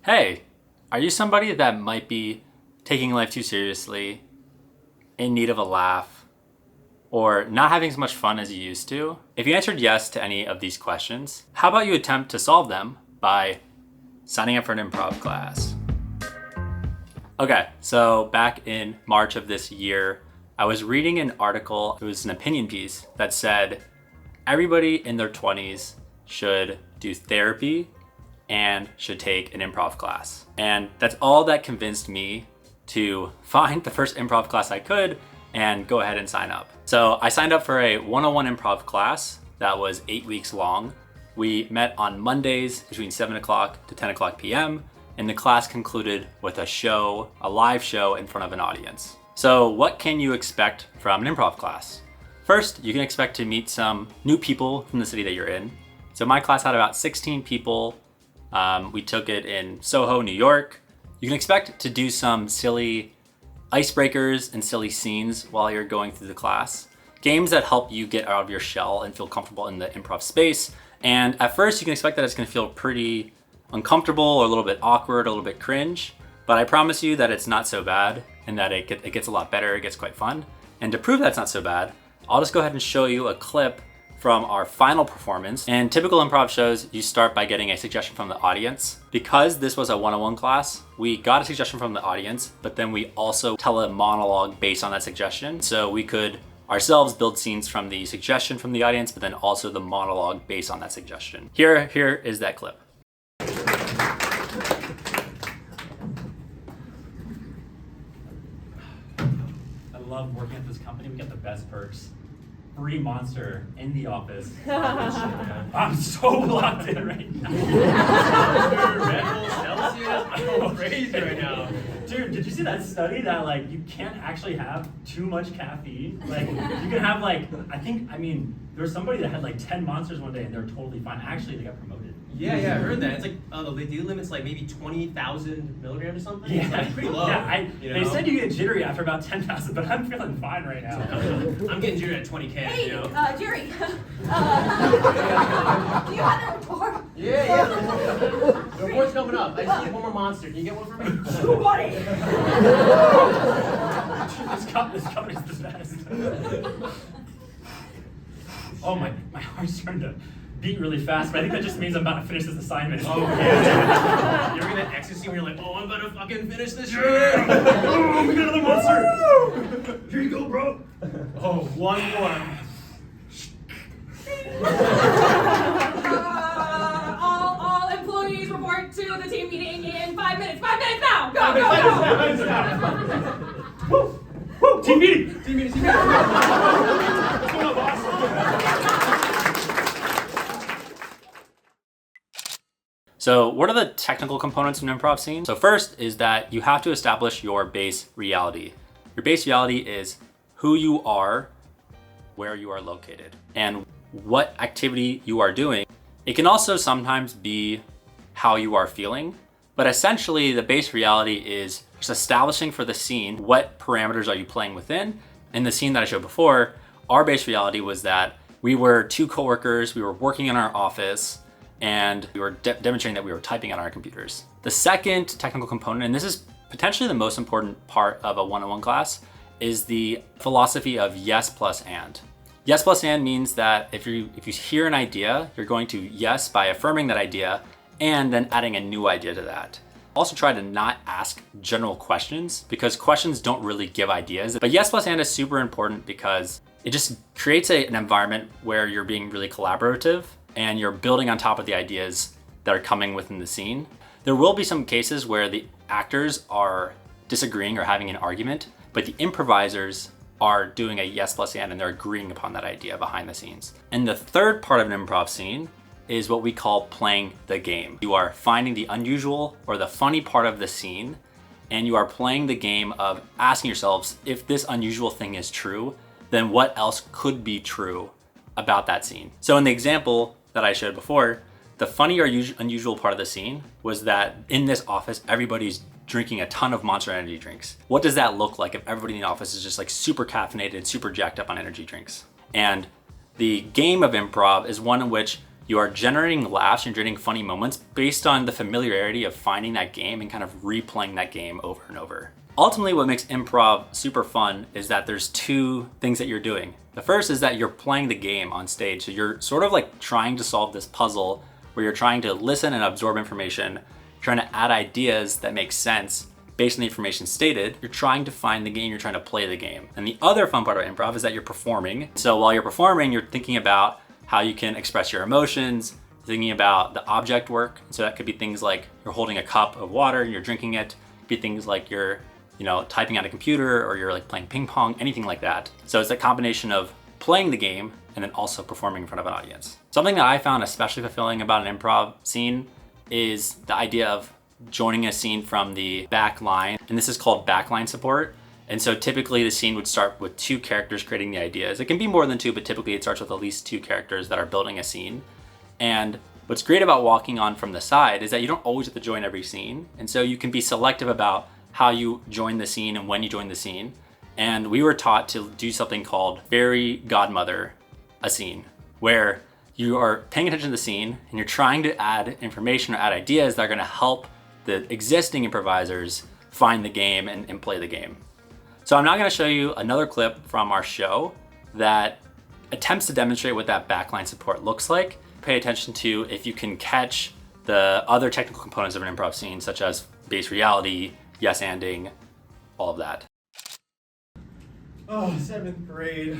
Hey, are you somebody that might be taking life too seriously, in need of a laugh, or not having as much fun as you used to? If you answered yes to any of these questions, how about you attempt to solve them by signing up for an improv class? Okay, so back in March of this year, I was reading an article, it was an opinion piece that said everybody in their 20s should do therapy and should take an improv class. And that's all that convinced me to find the first improv class I could and go ahead and sign up. So I signed up for a 101 improv class that was 8 weeks long. We met on Mondays between 7 o'clock to 10 o'clock p.m. and the class concluded with a live show in front of an audience. So what can you expect from an improv class? First, you can expect to meet some new people from the city that you're in. So my class had about 16 people. We took it in Soho, New York. You can expect to do some silly icebreakers and silly scenes while you're going through the class. Games that help you get out of your shell and feel comfortable in the improv space. And at first you can expect that it's gonna feel pretty uncomfortable or a little bit awkward, a little bit cringe, but I promise you that it's not so bad and that it gets a lot better, it gets quite fun. And to prove that's not so bad, I'll just go ahead and show you a clip from our final performance. In typical improv shows, you start by getting a suggestion from the audience. Because this was a 101 class, we got a suggestion from the audience, but then we also tell a monologue based on that suggestion. So we could ourselves build scenes from the suggestion from the audience, but then also the monologue based on that suggestion. Here is that clip. I love working at this company. We get the best perks. Free Monster in the office. I'm so locked in right now. Red Bull Celsius, I'm crazy right now. Dude, did you see that study that like you can't actually have too much caffeine? Like you can have like, there was somebody that had like 10 Monsters one day and they're totally fine. Actually, they got promoted. Yeah, I heard that. It's like the due limit's like maybe 20,000 milligrams or something. Yeah, it's like pretty low. Yeah, they said you get jittery after about 10,000, but I'm feeling fine right now. I'm getting jittery at 20K. Hey, you know? Jerry. Do you have the report? Yeah. The report's coming up. I just need one more Monster. Can you get one for me? What? This company's the best. Oh, my heart's starting to beat really fast, but I think that just means I'm about to finish this assignment. Oh, yeah. You're gonna ecstasy when you're like, oh, I'm about to fucking finish this shit. Oh, we got another Monster. Here you go, bro. Oh, one more. All employees report to the team meeting in 5 minutes. 5 minutes now. Go. Woo! Team meeting. Team meeting. What's going on, boss? So what are the technical components of an improv scene? So first is that you have to establish your base reality. Your base reality is who you are, where you are located, and what activity you are doing. It can also sometimes be how you are feeling, but essentially the base reality is just establishing for the scene what parameters are you playing within. In the scene that I showed before, our base reality was that we were two coworkers, we were working in our office, and we were demonstrating that we were typing on our computers. The second technical component, and this is potentially the most important part of a 101 class, is the philosophy of yes plus and. Yes plus and means that if you hear an idea, you're going to yes by affirming that idea and then adding a new idea to that. Also try to not ask general questions because questions don't really give ideas. But yes plus and is super important because it just creates an environment where you're being really collaborative and you're building on top of the ideas that are coming within the scene. There will be some cases where the actors are disagreeing or having an argument, but the improvisers are doing a yes plus and they're agreeing upon that idea behind the scenes. And the third part of an improv scene is what we call playing the game. You are finding the unusual or the funny part of the scene, and you are playing the game of asking yourselves, if this unusual thing is true, then what else could be true about that scene? So in the example that I showed before, the funny or unusual part of the scene was that in this office, everybody's drinking a ton of Monster energy drinks. What does that look like if everybody in the office is just like super caffeinated, super jacked up on energy drinks? And the game of improv is one in which You are generating laughs and generating funny moments based on the familiarity of finding that game and kind of replaying that game over and over. Ultimately, what makes improv super fun is that there's two things that you're doing. The first is that you're playing the game on stage. So you're sort of like trying to solve this puzzle where you're trying to listen and absorb information, trying to add ideas that make sense based on the information stated. You're trying to find the game, you're trying to play the game. And the other fun part of improv is that you're performing. So while you're performing, you're thinking about how you can express your emotions, thinking about the object work. So that could be things like you're holding a cup of water and you're drinking it. It could be things like you're typing on a computer, or you're like playing ping pong, anything like that. So it's a combination of playing the game and then also performing in front of an audience. Something that I found especially fulfilling about an improv scene is the idea of joining a scene from the back line. And this is called backline support. And so typically the scene would start with two characters creating the ideas. It can be more than two, but typically it starts with at least two characters that are building a scene. And what's great about walking on from the side is that you don't always have to join every scene. And so you can be selective about how you join the scene and when you join the scene. And we were taught to do something called fairy godmother a scene, where you are paying attention to the scene and you're trying to add information or add ideas that are gonna help the existing improvisers find the game and play the game. So I'm now gonna show you another clip from our show that attempts to demonstrate what that backline support looks like. Pay attention to if you can catch the other technical components of an improv scene, such as base reality, yes-anding, all of that. Oh, 7th grade.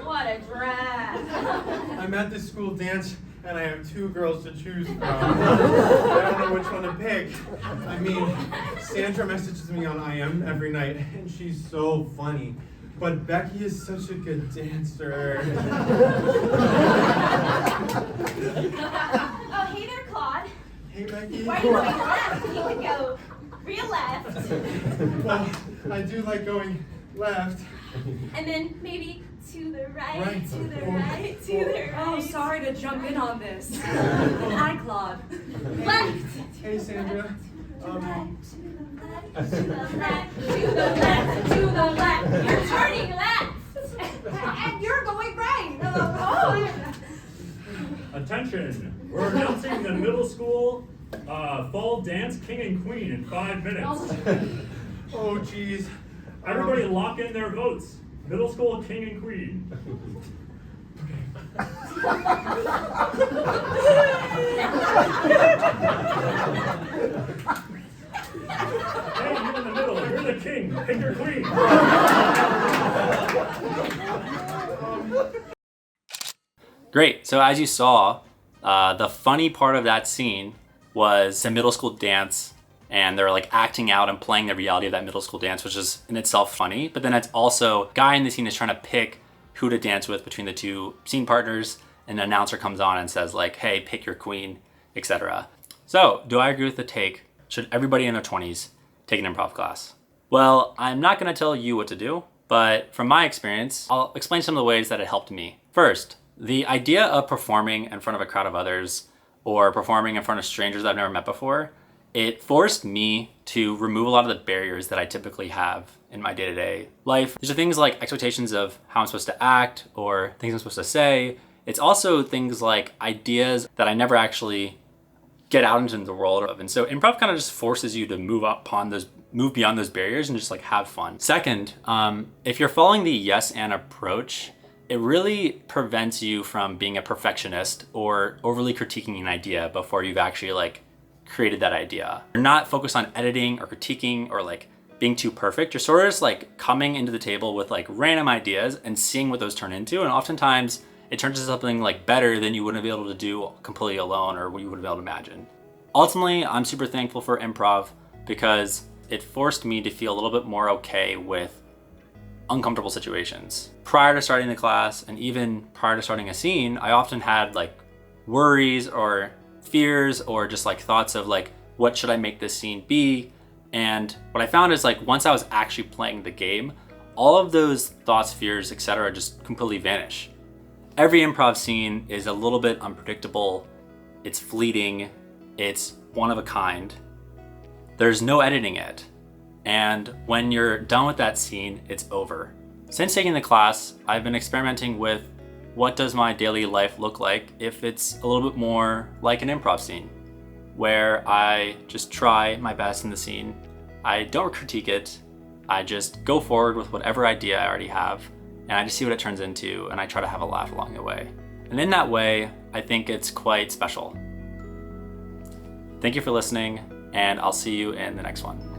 What a drag. I'm at this school dance and I have two girls to choose from. I don't know which one to pick. I mean, Sandra messages me on IM every night and she's so funny. But Becky is such a good dancer. Oh, hey there, Claude. Hey, Becky. Why are you going left? You could go real left. Well, I do like going left. And then maybe to the right, Right. to the right, to the right. Oh, sorry to jump in on this. Hi, Claude. Left. Hey, Sandra. To the left, to the left, to the left, to the left. You're turning left. And you're going right. Oh. Attention, we're announcing the middle school fall dance king and queen in 5 minutes. Oh, geez. Everybody lock in their votes. Middle school king and queen. Hey, you in the middle, you're the king, pick your queen. Great, so as you saw, the funny part of that scene was a middle school dance, and they're like acting out and playing the reality of that middle school dance, which is in itself funny. But then it's also, guy in the scene is trying to pick who to dance with between the two scene partners, and an announcer comes on and says like, hey, pick your queen, etc. So, do I agree with the take? Should everybody in their 20s take an improv class? Well, I'm not gonna tell you what to do, but from my experience, I'll explain some of the ways that it helped me. First, the idea of performing in front of a crowd of others or performing in front of strangers I've never met before, it forced me to remove a lot of the barriers that I typically have in my day-to-day life. These are things like expectations of how I'm supposed to act or things I'm supposed to say. It's also things like ideas that I never actually get out into the world of. And so improv kind of just forces you to move beyond those barriers and just like have fun. Second, if you're following the yes and approach, it really prevents you from being a perfectionist or overly critiquing an idea before you've actually like created that idea. You're not focused on editing or critiquing or like being too perfect. You're sort of just like coming into the table with like random ideas and seeing what those turn into. And oftentimes it turns into something like better than you wouldn't be able to do completely alone or what you wouldn't be able to imagine. Ultimately, I'm super thankful for improv because it forced me to feel a little bit more okay with uncomfortable situations. Prior to starting the class and even prior to starting a scene, I often had like worries or fears or just like thoughts of like, what should I make this scene be? And what I found is like, once I was actually playing the game, all of those thoughts, fears, etc. just completely vanish. Every improv scene is a little bit unpredictable. It's fleeting. It's one of a kind. There's no editing it. And when you're done with that scene, it's over. Since taking the class, I've been experimenting with what does my daily life look like if it's a little bit more like an improv scene, where I just try my best in the scene. I don't critique it. I just go forward with whatever idea I already have, and I just see what it turns into, and I try to have a laugh along the way. And in that way, I think it's quite special. Thank you for listening, and I'll see you in the next one.